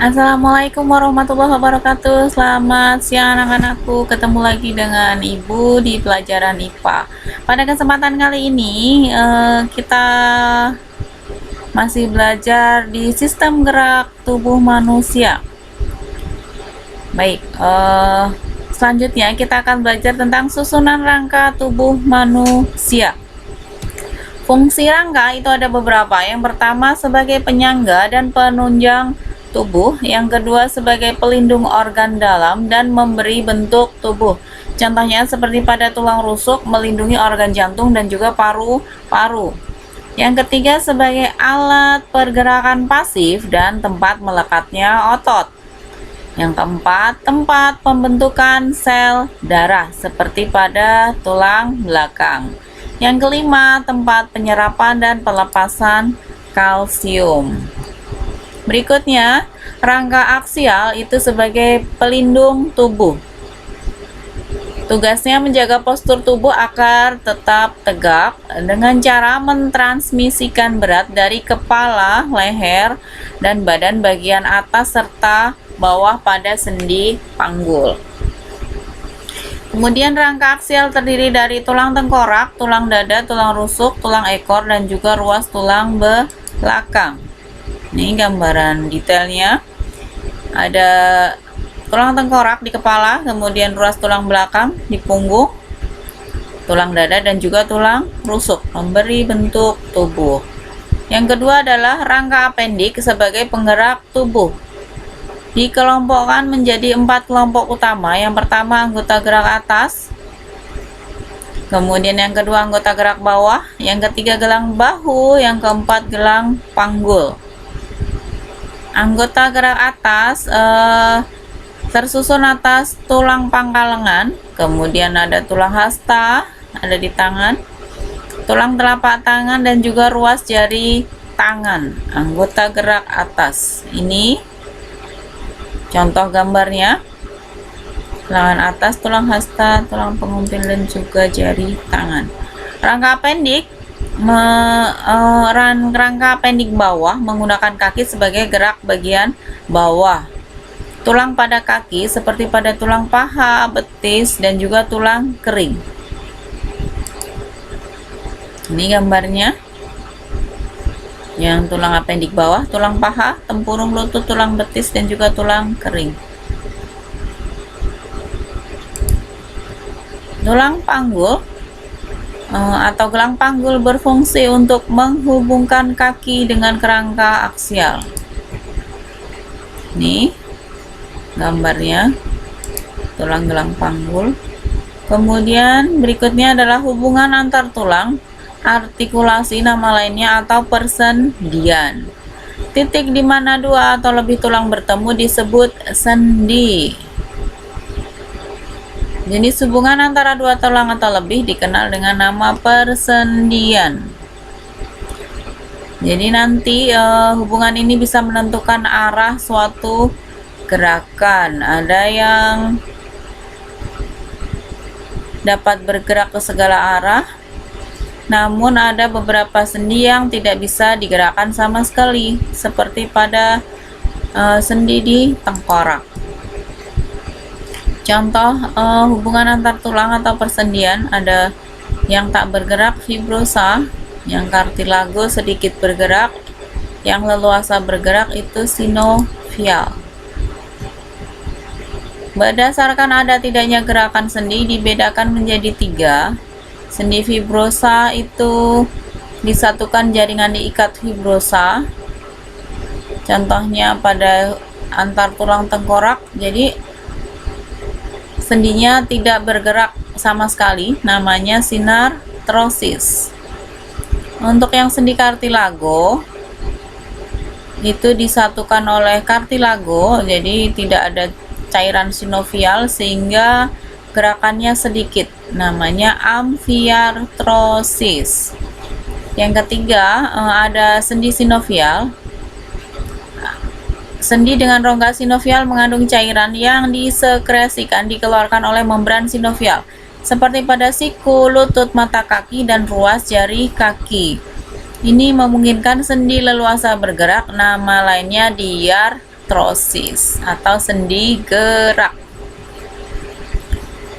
Assalamualaikum warahmatullahi wabarakatuh. Selamat siang anak-anakku. Ketemu lagi dengan Ibu di pelajaran IPA. Pada kesempatan kali ini kita masih belajar di sistem gerak tubuh manusia. Baik, selanjutnya kita akan belajar tentang susunan rangka tubuh manusia. Fungsi rangka itu ada beberapa. Yang pertama sebagai penyangga dan penunjang tubuh, yang kedua sebagai pelindung organ dalam dan memberi bentuk tubuh. Contohnya seperti pada tulang rusuk melindungi organ jantung dan juga paru-paru. Yang ketiga sebagai alat pergerakan pasif dan tempat melekatnya otot. Yang keempat, tempat pembentukan sel darah seperti pada tulang belakang. Yang kelima, tempat penyerapan dan pelepasan kalsium. Berikutnya, rangka aksial itu sebagai pelindung tubuh. Tugasnya menjaga postur tubuh agar tetap tegak dengan cara mentransmisikan berat dari kepala, leher, dan badan bagian atas serta bawah pada sendi panggul. Kemudian rangka aksial terdiri dari tulang tengkorak, tulang dada, tulang rusuk, tulang ekor, dan juga ruas tulang belakang. Ini gambaran detailnya. Ada tulang tengkorak di kepala, kemudian ruas tulang belakang di punggung, tulang dada, dan juga tulang rusuk memberi bentuk tubuh. Yang kedua adalah rangka apendik sebagai penggerak tubuh. Dikelompokkan menjadi 4 kelompok utama. Yang pertama anggota gerak atas, kemudian yang kedua anggota gerak bawah, yang ketiga gelang bahu, yang keempat gelang panggul. Anggota gerak atas tersusun atas tulang pangkal lengan, kemudian ada tulang hasta, ada di tangan, tulang telapak tangan, dan juga ruas jari tangan. Anggota gerak atas ini contoh gambarnya, lengan atas, tulang hasta, tulang pengumpil, dan juga jari tangan. Rangka apendik rangka apendik bawah menggunakan kaki sebagai gerak bagian bawah. Tulang pada kaki seperti pada tulang paha, betis, dan juga tulang kering. Ini gambarnya. Yang tulang apendik bawah, tulang paha, tempurung lutut, tulang betis, dan juga tulang kering. Tulang panggul atau gelang panggul berfungsi untuk menghubungkan kaki dengan kerangka aksial. Ini gambarnya tulang gelang panggul. Kemudian berikutnya adalah hubungan antar tulang, artikulasi nama lainnya atau persendian. Titik di mana dua atau lebih tulang bertemu disebut sendi. Jenis hubungan antara dua tulang atau lebih dikenal dengan nama persendian. Jadi nanti hubungan ini bisa menentukan arah suatu gerakan. Ada yang dapat bergerak ke segala arah, namun ada beberapa sendi yang tidak bisa digerakkan sama sekali, seperti pada sendi di tengkorak. Contoh hubungan antar tulang atau persendian ada yang tak bergerak fibrosa, yang kartilago sedikit bergerak, yang leluasa bergerak itu sinovial. Berdasarkan ada tidaknya gerakan sendi dibedakan menjadi 3. Sendi fibrosa itu disatukan jaringan diikat fibrosa. Contohnya pada antar tulang tengkorak, jadi sendinya tidak bergerak sama sekali, namanya sinartrosis. Untuk yang sendi kartilago itu disatukan oleh kartilago, jadi tidak ada cairan sinovial sehingga gerakannya sedikit, namanya amfiartrosis. Yang ketiga ada sendi sinovial. Sendi dengan rongga sinovial mengandung cairan yang disekresikan dikeluarkan oleh membran sinovial, seperti pada siku, lutut, mata kaki, dan ruas jari kaki. Ini memungkinkan sendi leluasa bergerak, nama lainnya diartrosis. diartrosis atau sendi gerak.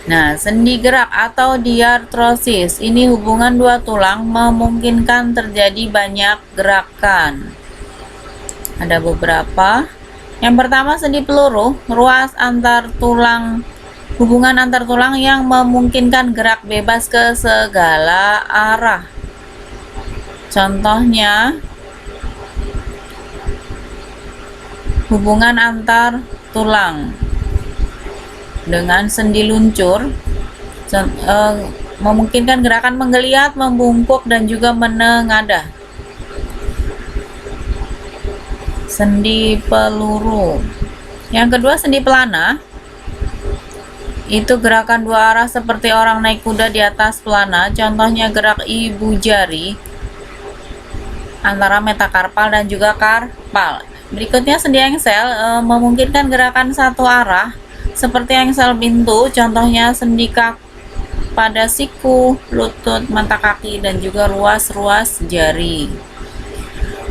Nah, sendi gerak atau diartrosis ini hubungan dua tulang memungkinkan terjadi banyak gerakan. Ada beberapa. Yang pertama, sendi peluru, ruas antar tulang, hubungan antar tulang yang memungkinkan gerak bebas ke segala arah. Contohnya, hubungan antar tulang dengan sendi luncur memungkinkan gerakan menggeliat, membungkuk, dan juga menengadah. Sendi peluru. Yang kedua, sendi pelana. Itu gerakan dua arah seperti orang naik kuda di atas pelana. Contohnya gerak ibu jari antara metakarpal dan juga karpal. Berikutnya, sendi engsel memungkinkan gerakan satu arah seperti engsel pintu. Contohnya sendi kaki pada siku, lutut, mata kaki, dan juga ruas-ruas jari.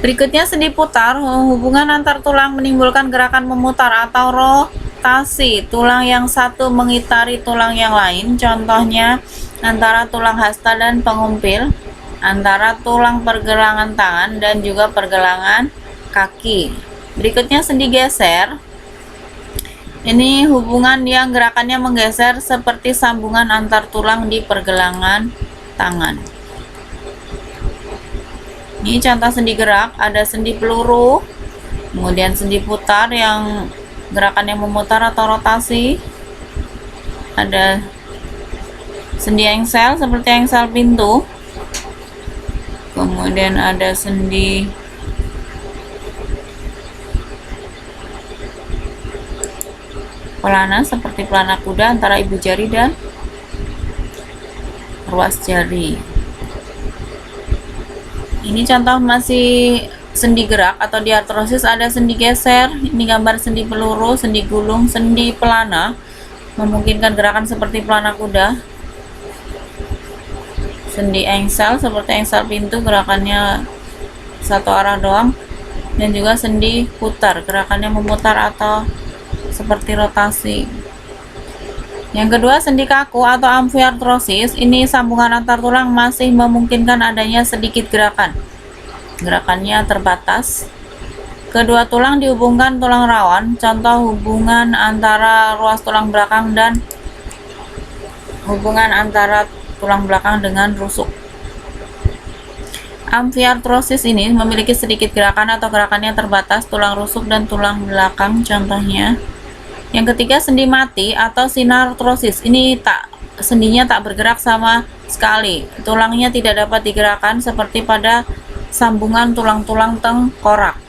Berikutnya, sendi putar, hubungan antar tulang menimbulkan gerakan memutar atau rotasi tulang yang satu mengitari tulang yang lain. Contohnya antara tulang hasta dan pengumpil, antara tulang pergelangan tangan dan juga pergelangan kaki. Berikutnya, sendi geser. Ini hubungan yang gerakannya menggeser seperti sambungan antar tulang di pergelangan tangan. Ini contoh sendi gerak, ada sendi peluru, kemudian sendi putar yang gerakannya memutar atau rotasi, ada sendi engsel seperti engsel pintu, kemudian ada sendi pelana seperti pelana kuda antara ibu jari dan ruas jari. Ini contoh masih sendi gerak atau diartrosis, ada sendi geser, ini gambar sendi peluru, sendi gulung, sendi pelana memungkinkan gerakan seperti pelana kuda, sendi engsel seperti engsel pintu, gerakannya satu arah doang, dan juga sendi putar, gerakannya memutar atau seperti rotasi. Yang kedua, sendi kaku atau amfiartrosis, ini sambungan antar tulang masih memungkinkan adanya sedikit gerakan, gerakannya terbatas. Kedua tulang dihubungkan tulang rawan, contoh hubungan antara ruas tulang belakang dan hubungan antara tulang belakang dengan rusuk. Amfiartrosis ini memiliki sedikit gerakan atau gerakannya terbatas tulang rusuk dan tulang belakang, contohnya. Yang ketiga, sendi mati atau sinartrosis, ini sendinya tak bergerak sama sekali, tulangnya tidak dapat digerakkan seperti pada sambungan tulang-tulang tengkorak.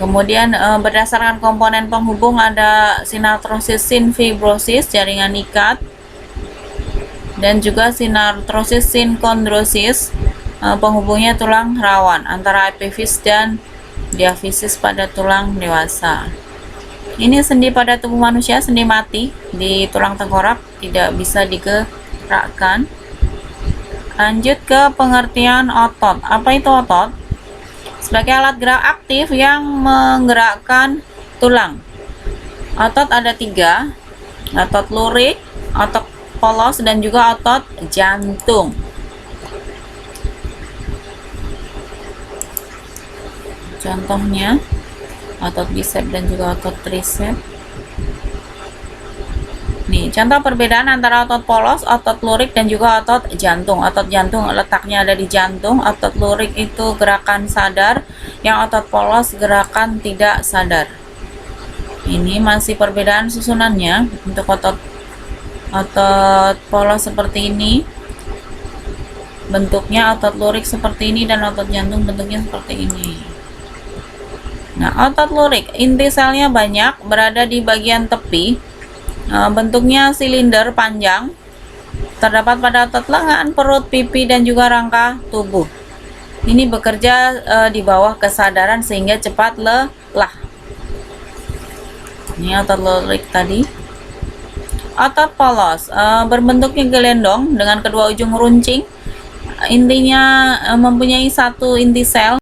Kemudian berdasarkan komponen penghubung ada sinartrosis sinfibrosis, jaringan ikat, dan juga sinartrosis sinkondrosis, penghubungnya tulang rawan antara epifis dan diafisis pada tulang dewasa. Ini sendi pada tubuh manusia, sendi mati di tulang tengkorak, tidak bisa digerakkan. Lanjut ke pengertian otot. Apa itu otot? Sebagai alat gerak aktif yang menggerakkan tulang. Otot ada 3, otot lurik, otot polos, dan juga otot jantung. Contohnya otot bisep dan juga otot tricep. Nih, contoh perbedaan antara otot polos, otot lurik, dan juga otot jantung. Otot jantung letaknya ada di jantung, otot lurik itu gerakan sadar, yang otot polos gerakan tidak sadar. Ini masih perbedaan susunannya. Untuk otot polos seperti ini bentuknya, otot lurik seperti ini, dan otot jantung bentuknya seperti ini. Nah, otot lurik inti selnya banyak, berada di bagian tepi. Bentuknya silinder panjang, terdapat pada otot lengan, perut, pipi, dan juga rangka tubuh. Ini bekerja di bawah kesadaran sehingga cepat lelah. Ini otot lurik tadi. Otot polos berbentuknya gelendong dengan kedua ujung runcing. Intinya mempunyai satu inti sel.